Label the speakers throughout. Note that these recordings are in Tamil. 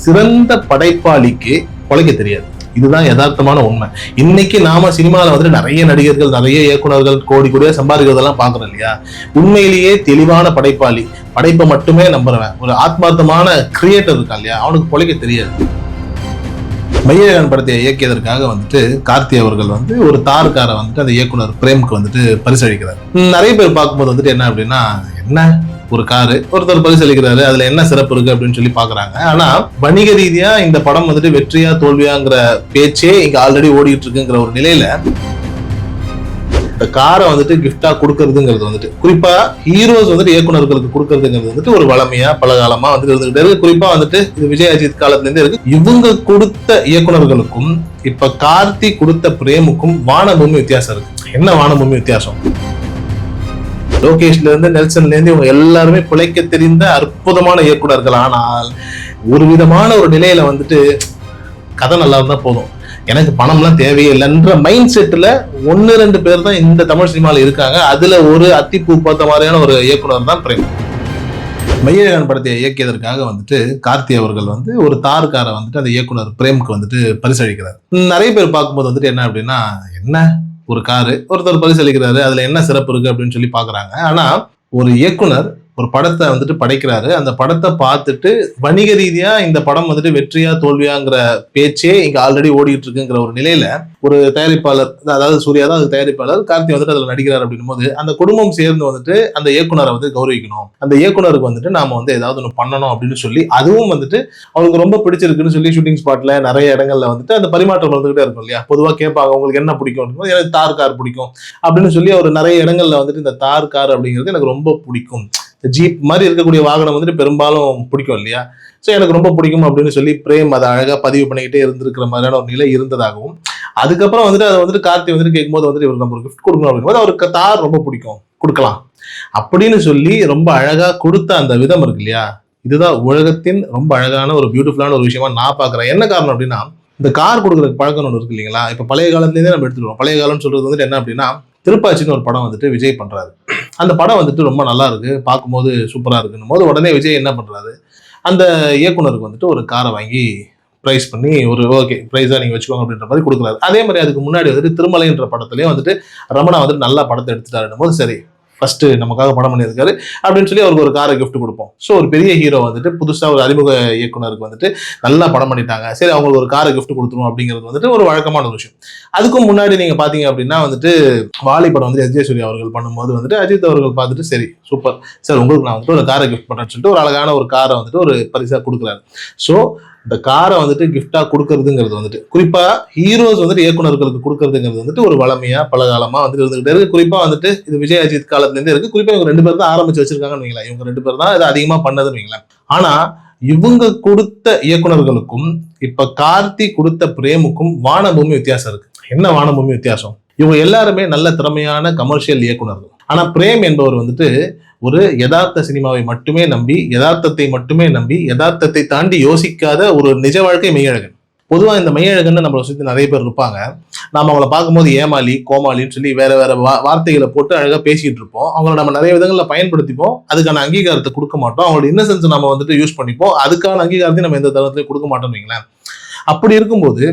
Speaker 1: சிறந்த படைப்பாளிக்கு பொழைக்க தெரியாது. இதுதான் யதார்த்தமான உண்மை. இன்னைக்கு நாம சினிமாவில் வந்துட்டு நிறைய நடிகர்கள், நிறைய இயக்குநர்கள் கோடி கோடியா சம்பாதிக்கிறதெல்லாம் பாக்குறோம் இல்லையா? உண்மையிலேயே தெளிவான படைப்பாளி, படைப்பை மட்டுமே நம்புறவன், ஒரு ஆத்மார்த்தமான கிரியேட்டர் இருக்கான் இல்லையா, அவனுக்கு பொழைக்க தெரியாது. மையழகன் படத்தை இயக்கியதற்காக வந்துட்டு கார்த்தி அவர்கள் வந்து ஒரு தார் காரை வந்துட்டு அந்த இயக்குனர் பிரேமுக்கு வந்துட்டு பரிசளிக்கிறார். நிறைய பேர் பார்க்கும்போது வந்துட்டு என்ன அப்படின்னா, என்ன ஒரு காரு ஒருத்தர் பரிசளிக்கிறாரு, அதுல என்ன சிறப்பு இருக்கு அப்படின்னு சொல்லி பாக்குறாங்க. ஆனா வணிக ரீதியா இந்த படம் வந்துட்டு வெற்றியா தோல்வியாங்கிற பேச்சே இங்க ஆல்ரெடி ஓடிட்டு இருக்குங்கிற ஒரு நிலையில இந்த காரை வந்துட்டு கிஃப்டா கொடுக்கறதுங்கிறது வந்துட்டு, குறிப்பா ஹீரோஸ் வந்துட்டு இயக்குநர்களுக்கு கொடுக்கறதுங்கிறது வந்துட்டு ஒரு வளமையா பல காலமா வந்துட்டு இருந்துகிட்டே இருக்கு. குறிப்பா வந்துட்டு இது விஜய் அஜித் காலத்துல இருந்தே இருக்கு. இவங்க கொடுத்த இயக்குநர்களுக்கும் இப்ப கார்த்தி கொடுத்த பிரேமுக்கும் வானபூமி வித்தியாசம் இருக்கு. என்ன வானபூமி வித்தியாசம்? லோகேஷ்ல இருந்து நெல்சன்ல இருந்து இவங்க எல்லாருமே பிழைக்க தெரிந்த அற்புதமான இயக்குனர்கள். ஆனால் ஒரு விதமான ஒரு நிலையில வந்துட்டு கதை நல்லா இருந்தா போதும், எனக்கு பணம்லாம் தேவையில்லைன்ற மைண்ட் செட்ல 1-2 பேர் தான் இந்த தமிழ் சினிமால இருக்காங்க. அதுல ஒரு அத்திப்பூ பார்த்த மாதிரியான ஒரு இயக்குனர் தான் பிரேம். மையழகன் படத்தை இயக்கியதற்காக வந்துட்டு கார்த்தி அவர்கள் வந்து ஒரு தார் காரை வந்துட்டு அந்த இயக்குனர் பிரேமுக்கு வந்துட்டு பரிசளிக்கிறார். நிறைய பேர் பார்க்கும்போது வந்துட்டு என்ன அப்படின்னா, என்ன ஒரு காரு ஒருத்தர் பரிசளிக்கிறாரு, அதுல என்ன சிறப்பு இருக்கு அப்படின்னு சொல்லி பாக்குறாங்க. ஆனா ஒரு இயக்குனர் ஒரு படத்தை வந்துட்டு படைக்கிறாரு, அந்த படத்தை பார்த்துட்டு வணிக ரீதியா இந்த படம் வந்துட்டு வெற்றியா தோல்வியாங்கிற பேச்சே இங்க ஆல்ரெடி ஓடிட்டு இருக்குங்கிற ஒரு நிலையில ஒரு தயாரிப்பாளர், அதாவது சூர்யா தான் அது தயாரிப்பாளர், கார்த்தி வந்துட்டு அதுல நடிக்கிறார் அப்படின்னும் போது அந்த குடும்பம் சேர்ந்து வந்துட்டு அந்த இயக்குனரை வந்து கௌரவிக்கணும், அந்த இயக்குனருக்கு வந்துட்டு நாம வந்து ஏதாவது ஒன்று பண்ணணும் அப்படின்னு சொல்லி, அதுவும் வந்துட்டு அவங்களுக்கு ரொம்ப பிடிச்சிருக்குன்னு சொல்லி ஷூட்டிங் ஸ்பாட்ல நிறைய இடங்கள்ல வந்துட்டு அந்த பரிமாற்றம் வந்துகிட்டே இருக்கும் இல்லையா? பொதுவாக கேட்பாங்க உங்களுக்கு என்ன பிடிக்கும், எனக்கு தார் கார் பிடிக்கும் அப்படின்னு சொல்லி அவர் நிறைய இடங்கள்ல வந்துட்டு இந்த தார் கார் அப்படிங்கிறது எனக்கு ரொம்ப பிடிக்கும், ஜீப் மாதிரி இருக்கக்கூடிய வாகனம் வந்துட்டு பெரும்பாலும் பிடிக்கும் இல்லையா, ஸோ எனக்கு ரொம்ப பிடிக்கும் அப்படின்னு சொல்லி பிரேம் அதை அழகா பதிவு பண்ணிக்கிட்டே இருந்திருக்கிற மாதிரியான ஒரு நிலை இருந்ததாகவும், அதுக்கப்புறம் வந்துட்டு அதை வந்துட்டு கார்த்தி வந்துட்டு கேட்கும்போது வந்துட்டு இவருக்கு நம்ம ஒரு கிஃப்ட் கொடுக்கணும் அப்படிங்கும்போது அவருக்கு தார் ரொம்ப பிடிக்கும், கொடுக்கலாம் அப்படின்னு சொல்லி ரொம்ப அழகா கொடுத்த அந்த விதம் இருக்கு இல்லையா, இதுதான் உலகத்தின் ரொம்ப அழகான ஒரு பியூட்டிஃபுல்லான ஒரு விஷயமா நான் பாக்குறேன். என்ன காரணம் அப்படின்னா, இந்த கார் கொடுக்குற பழக்கம் ஒன்று இருக்கு இல்லைங்களா? இப்ப பழைய காலத்துலேருந்தே நம்ம எடுத்துக்கிறோம். பழைய காலம்னு சொல்றது வந்துட்டு என்ன அப்படின்னா, திருப்பாச்சின்னு ஒரு படம் வந்துட்டு விஜய் பண்றாரு. அந்த படம் வந்துட்டு ரொம்ப நல்லா இருக்கு, பார்க்கும்போது சூப்பரா இருக்குன்னும் போது உடனே விஜய் என்ன பண்றாரு, அந்த இயக்குனருக்கு வந்துட்டு ஒரு காரை வாங்கி பிரைஸ் பண்ணி ஒரு ஓகே பிரைஸா நீங்க வச்சுக்கோங்க அப்படின்ற மாதிரி கொடுக்குறாரு. அதே மாதிரி அதுக்கு முன்னாடி வந்துட்டு திருமலைன்ற படத்துலயும் வந்துட்டு ரமணா வந்துட்டு நல்லா படத்தை எடுத்துட்டாருன்னும் போது சரி ஃபர்ஸ்ட் நமக்காக படம் பண்ணியிருக்காரு அப்படின்னு சொல்லி அவருக்கு ஒரு காரை கிஃப்ட் கொடுப்போம். ஸோ ஒரு பெரிய ஹீரோ வந்துட்டு புதுசா ஒரு அறிமுக இயக்குனருக்கு வந்துட்டு நல்லா படம் பண்ணிட்டாங்க, சரி அவங்களுக்கு ஒரு காரை கிஃப்ட் கொடுத்துரும் அப்படிங்கிறது வந்துட்டு ஒரு வழக்கமான ஒரு விஷயம். அதுக்கும் முன்னாடி நீங்க பாத்தீங்க அப்படின்னா வந்துட்டு வாலி படம் வந்து எஸ் ஜே சூர்யா அவர்கள் பண்ணும்போது வந்துட்டு அஜித் அவர்கள் பார்த்துட்டு சரி சூப்பர் சார் உங்களுக்கு நான் வந்துட்டு ஒரு காரை கிஃப்ட் பண்றேன்னு சொல்லிட்டு ஒரு அழகான ஒரு காரை வந்துட்டு ஒரு பரிசா கொடுக்குறாரு. ஸோ இந்த காரை வந்துட்டு கிஃப்டா கொடுக்கறதுங்கிறது வந்துட்டு, குறிப்பா ஹீரோஸ் வந்துட்டு இயக்குநர்களுக்கு கொடுக்கறதுங்கிறது வந்துட்டு ஒரு வளமையா பல காலமா வந்துட்டு இருந்துகிட்டே இருக்கு. குறிப்பா வந்துட்டு இது விஜய் அஜித் காலத்துல இருந்தே இருக்கு. குறிப்பா இவங்க 2 பேர் தான் ஆரம்பிச்சு வச்சிருக்காங்கன்னு வைங்களேன். இவங்க 2 பேர் தான் இதை அதிகமா பண்ணதுன்னு வைங்களேன். ஆனா இவங்க கொடுத்த இயக்குநர்களுக்கும் இப்ப கார்த்தி கொடுத்த பிரேமுக்கும் வானபூமி வித்தியாசம் இருக்கு. என்ன வானபூமி வித்தியாசம்? இவங்க எல்லாருமே நல்ல திறமையான கமர்ஷியல் இயக்குநர்கள். ஆனா பிரேம் என்பவர் வந்துட்டு ஒரு யதார்த்த சினிமாவை மட்டுமே நம்பி, யதார்த்தத்தை மட்டுமே நம்பி, யதார்த்தத்தை தாண்டி யோசிக்காத ஒரு நிஜ வாழ்க்கை மெய்யழகன். பொதுவா இந்த மெய்யழகன் நம்மளை சுற்றி நிறைய பேர் இருப்பாங்க. நாம அவங்கள பார்க்கும்போது ஏமாளி, கோமாளின்னு சொல்லி வேற வேற வார்த்தைகளை போட்டு அழகா பேசிட்டு இருப்போம். அவங்களை நம்ம நிறைய விதங்களில் பயன்படுத்திப்போம், அதுக்கான அங்கீகாரத்தை கொடுக்க மாட்டோம். அவங்களோட இன்னசென்ஸ் நம்ம வந்துட்டு யூஸ் பண்ணிப்போம், அதுக்கான அங்கீகாரத்தை நம்ம எந்த தளத்திலையும் கொடுக்க மாட்டோம்னு வைங்களேன். அப்படி இருக்கும்போது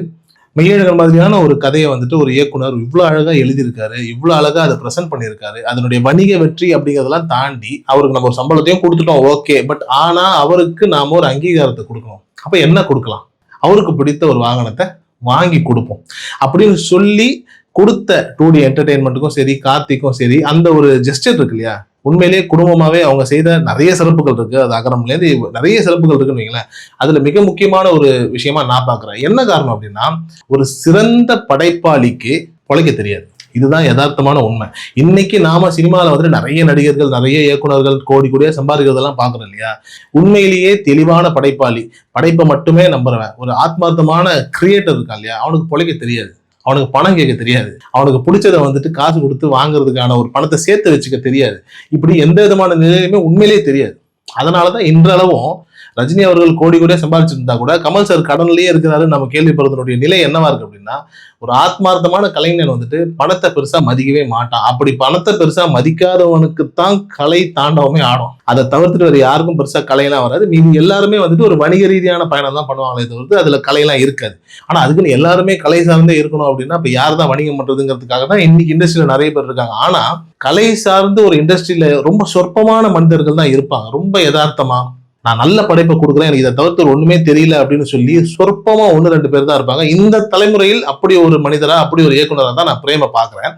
Speaker 1: மெய்யழகன் மாதிரியான ஒரு கதையை வந்துட்டு ஒரு இயக்குனர் இவ்வளவு அழகா எழுதியிருக்காரு, இவ்வளவு அழகா அதை பிரசன்ட் பண்ணியிருக்காரு. அதனுடைய வணிக வெற்றி அப்படிங்கிறதெல்லாம் தாண்டி அவருக்கு நம்ம ஒரு சம்பளத்தையும் கொடுத்துட்டோம் ஓகே, பட் ஆனா அவருக்கு நாம ஒரு அங்கீகாரத்தை கொடுக்கணும். அப்ப என்ன கொடுக்கலாம்? அவருக்கு பிடித்த ஒரு வாகனத்தை வாங்கி கொடுப்போம் அப்படின்னு சொல்லி கொடுத்த 2D என்டர்டெயின்மெண்ட்டுக்கும் சரி, கார்த்திக்கும் சரி, அந்த ஒரு ஜெஸ்டர் இருக்கு இல்லையா, உண்மையிலேயே குடும்பமாவே அவங்க செய்த நிறைய சிறப்புகள் இருக்கு. அது அகரம்ல இருந்து நிறைய சிறப்புகள் இருக்குன்னு வைங்களேன். அதுல மிக முக்கியமான ஒரு விஷயமா நான் பாக்குறேன். என்ன காரணம் அப்படின்னா, ஒரு சிறந்த படைப்பாளிக்கு பொழைக்க தெரியாது. இதுதான் யதார்த்தமான உண்மை. இன்னைக்கு நாம சினிமாவில் வந்துட்டு நிறைய நடிகர்கள், நிறைய இயக்குநர்கள் கோடி கோடியா சம்பாதிக்கிறதெல்லாம் பாக்குறோம் இல்லையா? உண்மையிலேயே தெளிவான படைப்பாளி, படைப்பை மட்டுமே நம்புறவன், ஒரு ஆத்மார்த்தமான கிரியேட்டர் இருக்கான் இல்லையா, அவனுக்கு பொழைக்க தெரியாது. அவனுக்கு பணம் கேட்க தெரியாது, அவனுக்கு பிடிச்சதை வந்துட்டு காசு கொடுத்து வாங்குறதுக்கான ஒரு பணத்தை சேர்த்து வச்சுக்க தெரியாது. இப்படி எந்த விதமான நிலையுமே உண்மையிலேயே தெரியாது. அதனாலதான் இன்றளவும் ரஜினி அவர்கள் கோடி கோடியா சம்பாதிச்சிருந்தா கூட கமல் சார் கடன்லயே இருக்கிறாரு நம்ம கேள்விப்படுறதுடைய நிலை என்னவா இருக்கு அப்படின்னா, ஒரு ஆத்மார்த்தமான கலைஞன் வந்துட்டு பணத்தை பெருசா மதிக்கவே மாட்டான். அப்படி பணத்தை பெருசா மதிக்காதவனுக்கு தான் கலை தாண்டவமே ஆடும். அதை தவிர்த்துட்டு வேற யாருக்கும் பெருசா கலையெல்லாம் வராது. மீதி எல்லாருமே வந்துட்டு ஒரு வணிக ரீதியான பயணம் தான் பண்ணுவாங்களே தவிர்த்து அதுல கலையெல்லாம் இருக்காது. ஆனா அதுக்குன்னு எல்லாருமே கலை சார்ந்தே இருக்கணும் அப்படின்னா இப்ப யார் தான் வணிகம் பண்றதுங்கிறதுக்காக தான் இன்னைக்கு இண்டஸ்ட்ரியில நிறைய பேர் இருக்காங்க. ஆனா கலை சார்ந்து ஒரு இண்டஸ்ட்ரியில ரொம்ப சொற்பமான மனிதர்கள் தான் இருப்பாங்க. ரொம்ப யதார்த்தமா நான் நல்ல படைப்பை கொடுக்குறேன், எனக்கு இதை தவிர்த்து ஒண்ணுமே தெரியல அப்படின்னு சொல்லி சொற்பமா 1-2 பேர் தான் இருப்பாங்க. இந்த தலைமுறையில் அப்படி ஒரு மனிதரா, அப்படி ஒரு இயக்குனரா தான் நான் பிரேம பாக்குறேன்.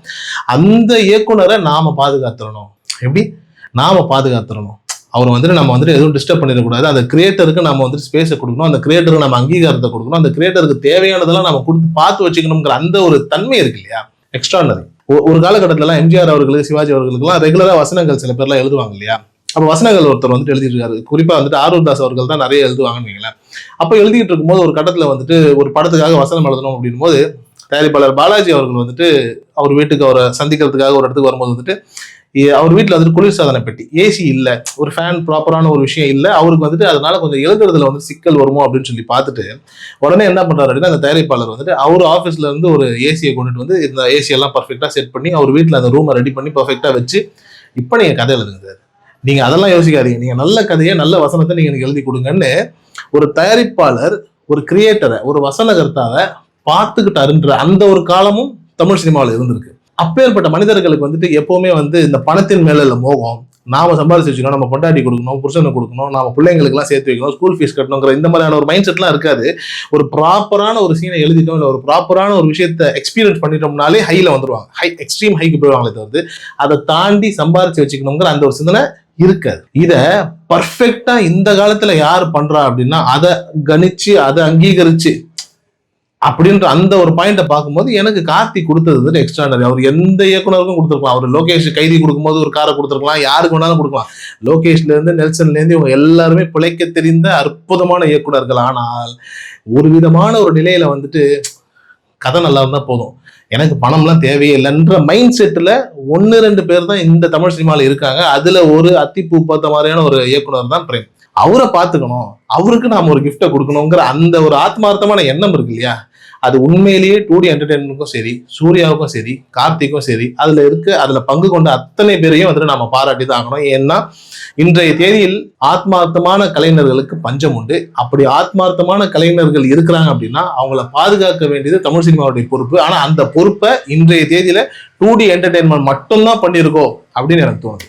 Speaker 1: அந்த இயக்குனரை நாம பாதுகாத்துறணும். எப்படி நாம பாதுகாத்துறணும்? அவர் வந்துட்டு நம்ம வந்துட்டு எதுவும் டிஸ்டர்ப் பண்ணிடக்கூடாது. அந்த கிரியேட்டருக்கு நம்ம வந்துட்டு ஸ்பேஸை கொடுக்கணும், அந்த கிரியேட்டருக்கு நம்ம அங்கீகாரத்தை கொடுக்கணும், அந்த கிரியேட்டருக்கு தேவையானதெல்லாம் நம்ம கொடுத்து பார்த்து வச்சுக்கணுங்கிற அந்த ஒரு தன்மை இருக்கு இல்லையா, எக்ஸ்ட்ரானரி. ஒரு காலகட்டத்துல எம்ஜிஆர் அவர்களுக்கு, சிவாஜி அவர்களுக்குலாம் ரெகுலரா வசனங்கள் சில பேர்லாம் எழுதுவாங்க இல்லையா. அப்ப வசனங்கள் ஒருத்தர் வந்துட்டு எழுதிட்டு இருக்காரு. குறிப்பா வந்துட்டு ஆரூர் தாஸ் அவர்கள் தான் நிறைய எழுதுவாங்கன்னு வைங்களேன். அப்ப எழுதிட்டு இருக்கும்போது ஒரு கட்டத்துல வந்துட்டு ஒரு படத்துக்காக வசனம் எழுதணும் அப்படின் போது தயாரிப்பாளர் பாலாஜி அவர்கள் வந்துட்டு அவர் வீட்டுக்கு அவரை சந்திக்கிறதுக்காக ஒரு இடத்துக்கு வரும்போது வந்துட்டு அவர் வீட்டுல வந்துட்டு குளிர்சாதன பெட்டி, ஏசி இல்ல, ஒரு ஃபேன் ப்ராப்பரான ஒரு விஷயம் இல்ல. அவருக்கு வந்துட்டு அதனால கொஞ்சம் எழுதுறதுல வந்து சிக்கல் வருமோ அப்படின்னு சொல்லி பார்த்துட்டு உடனே என்ன பண்றாரு அப்படின்னா, அந்த தயாரிப்பாளர் வந்துட்டு அவர் ஆஃபீஸ்ல இருந்து ஒரு ஏசியை கொண்டுட்டு வந்து இந்த ஏசி எல்லாம் பர்ஃபெக்டா செட் பண்ணி அவர் வீட்டுல அந்த ரூமை ரெடி பண்ணி பர்ஃபெக்டா வச்சு இப்ப நீங்க கதை எழுதுங்க, நீங்க அதெல்லாம் யோசிக்காதீங்க, நீங்க நல்ல கதையை நல்ல வசனத்தை நீங்க எனக்கு எழுதி கொடுங்கன்னு ஒரு தயாரிப்பாளர் ஒரு கிரியேட்டரை ஒரு வசனகர்த்தாவை பார்த்துக்கிட்டாருன்ற அந்த ஒரு காலமும் தமிழ் சினிமாவில் இருந்திருக்கு. அப்பேற்பட்ட மனிதர்களுக்கு வந்துட்டு எப்பவுமே வந்து இந்த பணத்தின் மேல இல்ல மோகம், நாம சம்பாதிச்சு வச்சுக்கணும், நம்ம பொண்டாட்டி கொடுக்கணும், புருஷனை கொடுக்கணும், நாம பிள்ளைங்களுக்கு எல்லாம் சேர்த்து வைக்கணும், ஸ்கூல் ஃபீஸ் கட்டணுங்கிற இந்த மாதிரியான ஒரு மைண்ட் செட்லாம் இருக்காது. ஒரு ப்ராப்பரான ஒரு சீனை எழுதிட்டோம், இல்லை ஒரு ப்ராப்பரான ஒரு விஷயத்த எக்ஸ்பீரியன்ஸ் பண்ணிட்டோம்னாலே ஹைல வந்துருவாங்க, எக்ஸ்ட்ரீம் ஹைக்கு போயிடுவாங்களே தவிர்த்து அதை தாண்டி சம்பாதிச்சு வச்சுக்கணுங்கிற அந்த ஒரு சிந்தனை இருக்காது. இத பர்ஃபெக்டா இந்த காலத்துல யார் பண்றா அப்படின்னா அதை கணிச்சு அதை அங்கீகரிச்சு அப்படின்ற அந்த ஒரு பாயிண்ட பார்க்கும்போது எனக்கு கார்த்திக் கொடுத்தது வந்து எக்ஸ்ட்ரானரி. அவர் எந்த இயக்குனருக்கும் கொடுத்துருக்கலாம். அவர் லோகேஷ் கைதி கொடுக்கும்போது ஒரு காரை கொடுத்துருக்கலாம், யாருக்கு வேணாலும் கொடுக்கலாம். லோகேஷ்ல இருந்து நெல்சன்ல இருந்து இவங்க எல்லாருமே பிழைக்க தெரிந்த அற்புதமான இயக்குனர்கள். ஆனால் ஒரு விதமான ஒரு நிலையில வந்துட்டு கதை நல்லா இருந்தா போதும், எனக்கு பணம்லாம் தேவையே இல்லைன்ற மைண்ட் செட்ல 1-2 பேர் தான் இந்த தமிழ் சினிமாவில் இருக்காங்க. அதுல ஒரு அத்திப்பூ பார்த்த மாதிரியான ஒரு இயக்குனர் தான் பிரேம். அவரை பார்த்துக்கணும், அவருக்கு நாம ஒரு கிஃப்டை கொடுக்கணுங்கிற அந்த ஒரு ஆத்மார்த்தமான எண்ணம் இருக்கு இல்லையா, அது உண்மையிலேயே 2D என்டர்டைன்மெண்ட்டுக்கும் சரி, சூர்யாவுக்கும் சரி, கார்த்திக்கும் சரி, அதுல பங்கு கொண்ட அத்தனை பேரையும் வந்துட்டு நம்ம பாராட்டி தான் ஆகணும். ஏன்னா இன்றைய தேதியில் ஆத்மார்த்தமான கலைஞர்களுக்கு பஞ்சம் உண்டு. அப்படி ஆத்மார்த்தமான கலைஞர்கள் இருக்கிறாங்க அப்படின்னா அவங்கள பாதுகாக்க வேண்டியது தமிழ் சினிமாவுடைய பொறுப்பு. ஆனா அந்த பொறுப்பை இன்றைய தேதியில 2D என்டர்டைன்மெண்ட் மட்டும்தான் பண்ணியிருக்கோம் அப்படின்னு எனக்கு தோணுது.